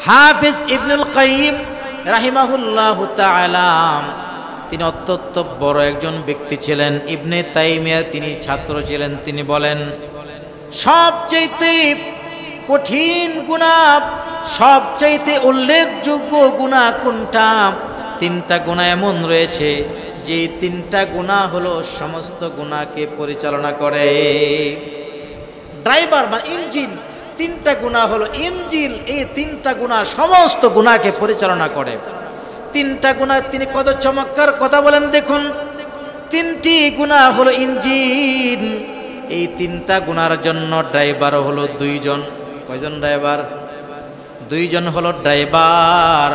হাফিজ ইবনুল কাইয়িম রাহিমাহুল্লাহু তাআলা তিনি অত্যন্ত বড় একজন ব্যক্তি ছিলেন। ইবনে তাইমিয়া তিনি ছাত্র ছিলেন। তিনি বলেন, সবচাইতে কঠিন গুনাহ, সবচাইতে উল্লেখযোগ্য গুনাহ কোনটা? তিনটা গুনাহ এমন রয়েছে যে তিনটা গুনাহ হলো সমস্ত গুনাহকে পরিচালনা করে। ড্রাইভার বা ইঞ্জিন, তিনটা গুনাহ হলো ইঞ্জিন, এই তিনটা গুনাহ সমস্ত গুনাহকে পরিচালনা করে। তিনটা গুনাহ তিনি কত চমৎকার কথা বলেন দেখুন। তিনটি গুনাহ হলো ইঞ্জিন, এই তিনটা গুনার জন্য ড্রাইভার হলো দুইজন। কয়জন ড্রাইভার? দুইজন হলো ড্রাইভার।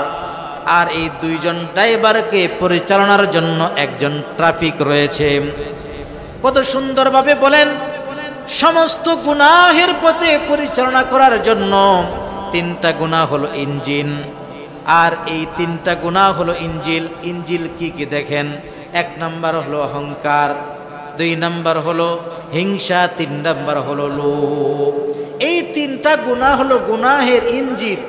আর এই দুইজন ড্রাইভারকে পরিচালনার জন্য একজন ট্রাফিক রয়েছে। কত সুন্দরভাবে বলেন, সমস্ত গুনাহের পথে পরিচালনা করার জন্য তিনটা গুনাহ হলো ইঞ্জিন। আর এই তিনটা গুনাহ হলো ইঞ্জিল। ইঞ্জিল কি কি দেখেন? এক নাম্বার হলো অহংকার, দুই নাম্বার হলো হিংসা, তিন নাম্বার হলো লোভ। এই তিনটা গুনাহ হলো গুনাহের ইঞ্জিল।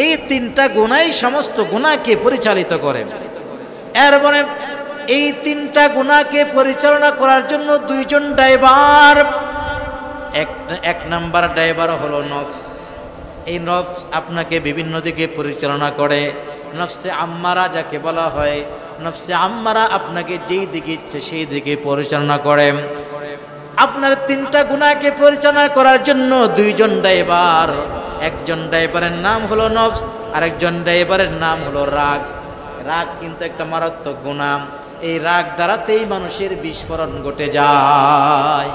এই তিনটা গুনাহই সমস্ত গুনাহকে পরিচালিত করে। এরপরে এই তিনটা গুনাহকে পরিচালনা করার জন্য দুইজন ড্রাইভার। এক নাম্বার ড্রাইভার হলো নফস। এই নফস আপনাকে বিভিন্ন দিকে পরিচালনা করে। নফসে আম্মারা যাকে বলা হয়, নফসে আম্মারা আপনাকে যেই দিকে ইচ্ছে সেই দিকে পরিচালনা করে। আপনার তিনটা গুনাহকে পরিচালনা করার জন্য দুইজন ড্রাইভার। একজন ড্রাইভারের নাম হলো নফস, আরেকজন ড্রাইভারের নাম হলো রাগ। রাগ কিন্তু একটা মারাত্মক গুনাহ। এই রাগ দ্বারাতেই মানুষের বিস্ফোরণ ঘটে যায়।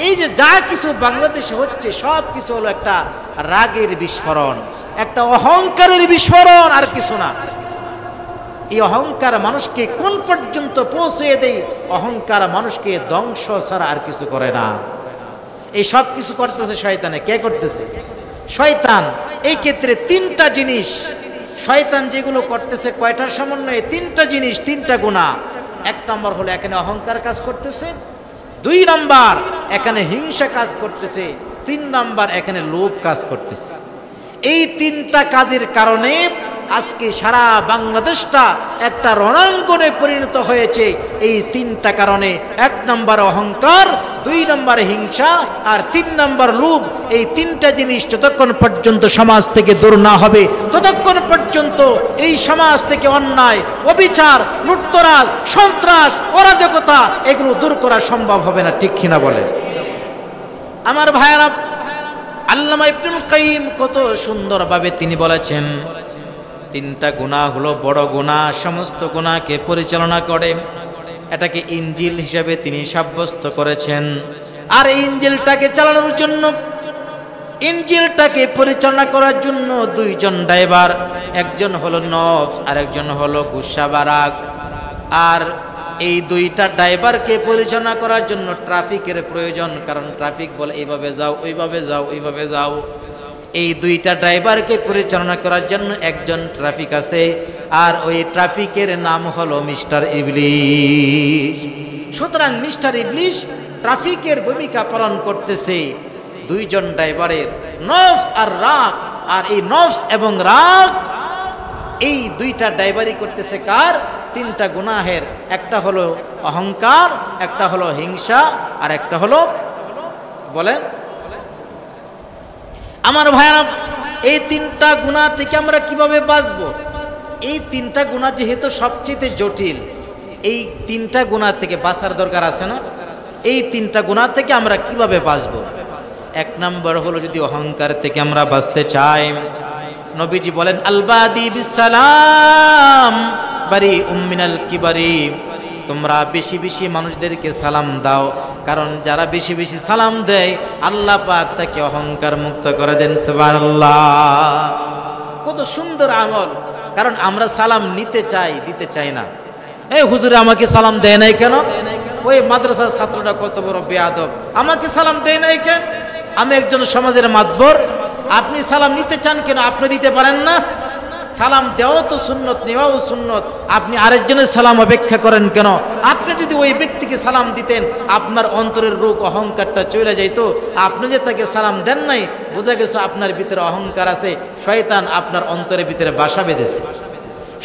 এই যে যা কিছু বাংলাদেশে হচ্ছে সব কিছু হলো একটা রাগের বিস্ফোরণ, একটা অহংকারের বিস্ফোরণ, আর কিছু না। এই অহংকার মানুষকে কোন পর্যন্ত পৌঁছে দেয়? অহংকার মানুষকে ধ্বংস ছাড়া আর কিছু করে না। এই সব কিছু করতেছে শয়তানে। কে করতেছে? শয়তান। এই ক্ষেত্রে তিনটা জিনিস শয়তান যেগুলো করতেছে, কয়টার সমন্বয়ে? তিনটা জিনিস, তিনটা গুনাহ। এক নম্বর হলো এখানে অহংকার কাজ করতেছে, দুই নাম্বার এখানে হিংসা কাজ করতেছে, তিন নাম্বার এখানে লোভ কাজ করতেছে। এই তিনটা কাজের কারণে আজকে সারা বাংলাদেশটা একটা রণাঙ্গনে পরিণত হয়েছে। এই তিনটা কারণে, এক নাম্বার অহংকার, দুই নাম্বার হিংসা, আর তিন নাম্বার লোভ। এই তিনটা জিনিস যতক্ষণ পর্যন্ত সমাজ থেকে দূর না হবে ততক্ষণ পর্যন্ত এই সমাজ থেকে অন্যায়, অবিচার, লুটতরাজ, সন্ত্রাস, অরাজকতা এগুলো দূর করা সম্ভব হবে না। ঠিক কিনা বলে? আমার ভাইয়েরা, আল্লামা ইবনুল কাইয়িম কত সুন্দরভাবে তিনি বলেছেন, তিনটা গুনাহ হলো বড় গুনাহ, সমস্ত গুনাহকে পরিচালনা করে। এটাকে ইঞ্জিল হিসেবে তিনি সাব্যস্ত করেছেন। আর এই ইঞ্জিলটাকে চালানোর জন্য, ইঞ্জিলটাকে পরিচালনা করার জন্য দুইজন ড্রাইভার। একজন হলো নফস আর একজন হলো গুসা বা রাগ। আর এই দুইটা ড্রাইভারকে পরিচালনা করার জন্য ট্রাফিকের প্রয়োজন। কারণ ট্রাফিক বলে এইভাবে যাও, ওইভাবে যাও, ওইভাবে যাও। এই দুইটা ড্রাইভারকে পরিচালনা করার জন্য একজন ট্রাফিক আছে, আর ওই ট্রাফিকের নাম হলো মিস্টার ইবলিশ। সুতরাং মিস্টার ইবলিশ ট্রাফিকের ভূমিকা পালন করতেছে দুইজন ড্রাইভারের, নফস আর রাগ। আর এই নফস এবং রাগ, এই দুইটা ড্রাইভারই করতেছে কার? তিনটা গুনাহের। একটা হলো অহংকার, একটা হলো হিংসা, আর একটা হলো, বলেন আমার ভাইরা, এই তিনটা গুনাহ থেকে আমরা কিভাবে বাঁচবো? এই তিনটা গুনাহ যেহেতু সবচেয়ে জটিল, এই তিনটা গুনাহ থেকে বাঁচার দরকার আছে না? এই তিনটা গুনাহ থেকে আমরা কিভাবে বাঁচবো? এক নম্বর হলো, যদি অহংকার থেকে আমরা বাঁচতে চাই, নবীজি বলেন আলবাদি বিসালাম বারি উম্মিনাল কিবারি। তোমরা বেশি বেশি মানুষদেরকে সালাম দাও, কারণ যারা বেশি বেশি সালাম দেয় আল্লাহ পাক তাকে অহংকার মুক্ত করে দেন। সুবহানাল্লাহ। কত সুন্দর আমল। কারণ আমরা সালাম নিতে চাই, দিতে চাই না। এই হুজুরে আমাকে সালাম দেয় নাই কেন? ওই মাদ্রাসার ছাত্রটা কত বড় বেয়াদব, আমাকে সালাম দেয় নাই কেন? আমি একজন সমাজের মাতবর, আপনি সালাম নিতে চান কেন? আপনি দিতে পারেন না? সালাম দেওয়াও তো সুন্নত, নেওয়াও সুন্নত, আপনি আরেকজনের সালাম অপেক্ষা করেন কেন? আপনি যদি ওই ব্যক্তিকে সালাম দিতেন, আপনার অন্তরের রোগ অহংকারটা চলে যাইত। আপনি যে তাকে সালাম দেন নাই, বোঝা গেছে আপনার ভিতরে অহংকার আছে, শয়তান আপনার অন্তরের ভিতরে বাসা বেঁধেছে।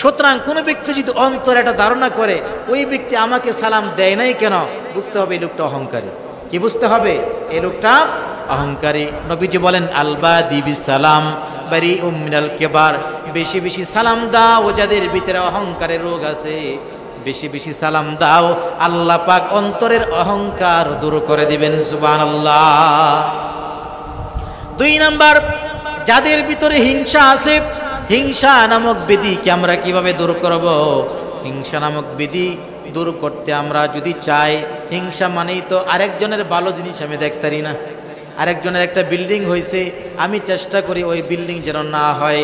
সুতরাং কোনো ব্যক্তি যদি অন্তরে একটা ধারণা করে ওই ব্যক্তি আমাকে সালাম দেয় নাই কেন, বুঝতে হবে এই লোকটা অহংকারী। কি বুঝতে হবে? এই লোকটা অহংকারী। নবীজি বলেন আলবা দিবি সালাম বারি মিনাল কেবার, বেশি বেশি সালাম দাও যাদের ভিতরে অহংকারের রোগ আছে, বেশি বেশি সালাম দাও, আল্লাহ পাক অন্তরের অহংকার দূর করে দিবেন। সুবহানাল্লাহ। 2 নাম্বার, যাদের ভিতরে হিংসা আছে, হিংসা নামক ব্যাধিকে আমরা কিভাবে দূর করব? হিংসা নামক ব্যাধি দূর করতে আমরা যদি চাই, হিংসা মানেই তো আরেকজনের ভালো জিনিস আমি দেখতারি না। আরেকজনের একটা বিল্ডিং হয়েছে, আমি চেষ্টা করি ওই বিল্ডিং যেন না হয়।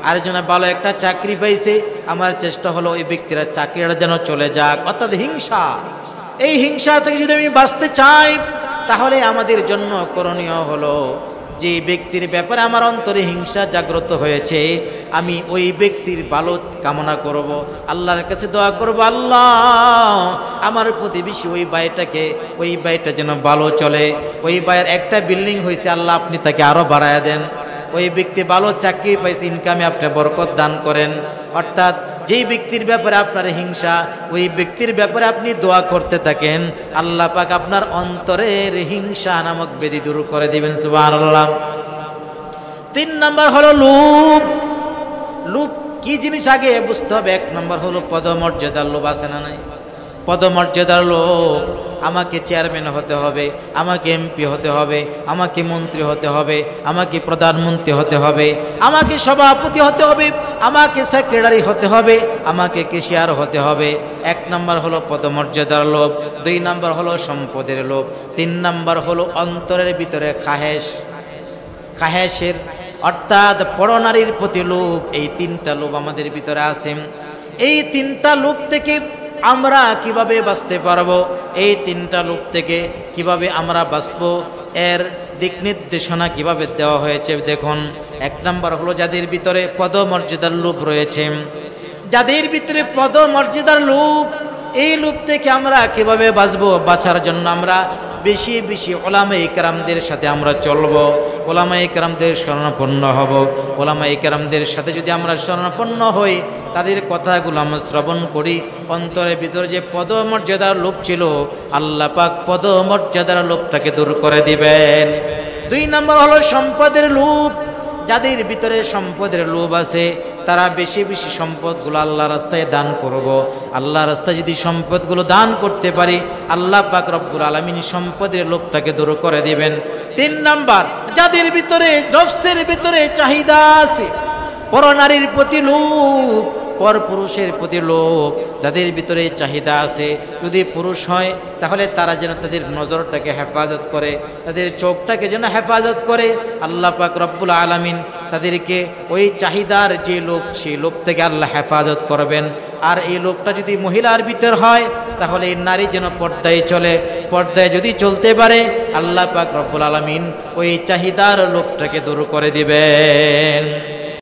আরেকজনের ভালো একটা চাকরি পাইছে, আমার চেষ্টা হলো ওই ব্যক্তিরা চাকরিটা যেন চলে যাক, অর্থাৎ হিংসা। এই হিংসা থেকে যদি আমি বাঁচতে চাই, তাহলে আমাদের জন্য করণীয় হলো যে ব্যক্তির ব্যাপারে আমার অন্তরে হিংসা জাগ্রত হয়েছে, আমি ওই ব্যক্তির ভালো কামনা করব, আল্লাহর কাছে দোয়া করব, আল্লাহ আমার প্রতিবেশী ওই ভাইটা যেন ভালো চলে। ওই ভাইয়ের একটা বিল্ডিং হয়েছে, আল্লাহ আপনি তাকে আরো বাড়ায় দেন। ওই ব্যক্তি ভালো চাকরি পাইছে, ইনকামে আপনি বরকত দান করেন। অর্থাৎ যেই ব্যক্তির ব্যাপারে আপনার হিংসা, ওই ব্যক্তির ব্যাপারে আপনি দোয়া করতে থাকেন, আল্লাহ পাক আপনার অন্তরের হিংসা নামক ব্যাধি দূর করে দিবেন। সুবহানাল্লাহ। 3 নাম্বার হলো লোভ। লোভ কি জিনিস আগে বুঝতে হবে। 1 নাম্বার হলো পদমর্যাদার লোভ। আছে না নাই? পদমর্যাদার লোভ। আমাকে চেয়ারম্যান হতে হবে, আমাকে এমপি হতে হবে, আমাকে মন্ত্রী হতে হবে, আমাকে প্রধানমন্ত্রী হতে হবে, আমাকে সভাপতি হতে হবে, আমাকে সেক্রেটারি হতে হবে, আমাকে কেশিয়ার হতে হবে। 1 নাম্বার হলো পদমর্যাদার লোভ। 2 নাম্বার হলো সম্পদের লোভ। 3 নাম্বার হলো অন্তরের ভিতরে খাহেশের অর্থাৎ পরনারীর প্রতি লোভ। এই 3টা লোভ আমাদের ভিতরে আছে। এই 3টা লোভ থেকে আমরা কিভাবে বাঁচতে পারবো? এই 3টা লোভ থেকে কিভাবে আমরা বাঁচবো, এর দিক নির্দেশনা কিভাবে দেওয়া হয়েছে দেখুন। 1 নাম্বার হলো যাদের ভিতরে পদমর্যাদার লোভ রয়েছে, যাদের ভিতরে পদমর্যাদার লোভ, এই লোভ থেকে আমরা কিভাবে বাঁচবো? বাঁচার জন্য আমরা বেশি বেশি ওলামায়ে কেরামদের সাথে আমরা চলবো, ওলামায়ে কেরামদের শরণাপন্ন হব। ওলামায়ে কেরামদের সাথে যদি আমরা শরণাপন্ন হই, তাদের কথাগুলো আমরা শ্রবণ করি, অন্তরের ভিতরে যে পদমর্যাদার লোভ ছিল, আল্লাহ পাক পদমর্যাদার লোভটাকে দূর করে দিবেন। 2 নাম্বার হলো সম্পদের লোভ। যাদের ভিতরে সম্পদের লোভ আছে, তারা বেশি বেশি সম্পদগুলো আল্লাহ রাস্তায় দান করব। আল্লাহ রাস্তায় যদি সম্পদগুলো দান করতে পারি, আল্লাহ পাক রব্বুল আলামিন সম্পদের লোভটাকে দূর করে দিবেন। 3 নাম্বার, যাদের ভিতরে নফসের ভিতরে চাহিদা আছে, পরনারীর প্রতি লোভ, পরপুরুষের প্রতি লোভ, যাদের ভিতরে চাহিদা আছে, যদি পুরুষ হয় তাহলে তারা যেন তাদের নজরটাকে হেফাজত করে, তাদের চোখটাকে যেন হেফাজত করে। আল্লাহ পাক রব্বুল আলামিন তাদেরকে ওই চাহিদার যে লোভ, সেই লোভ থেকে আল্লাহ হেফাজত করবেন। আর এই লোভটা যদি মহিলার ভিতর হয়, তাহলে এই নারী যেন পর্দায় চলে। পর্দায় যদি চলতে পারে, আল্লাহ পাক রব্বুল আলামিন ওই চাহিদার লোভটাকে দূর করে দিবেন।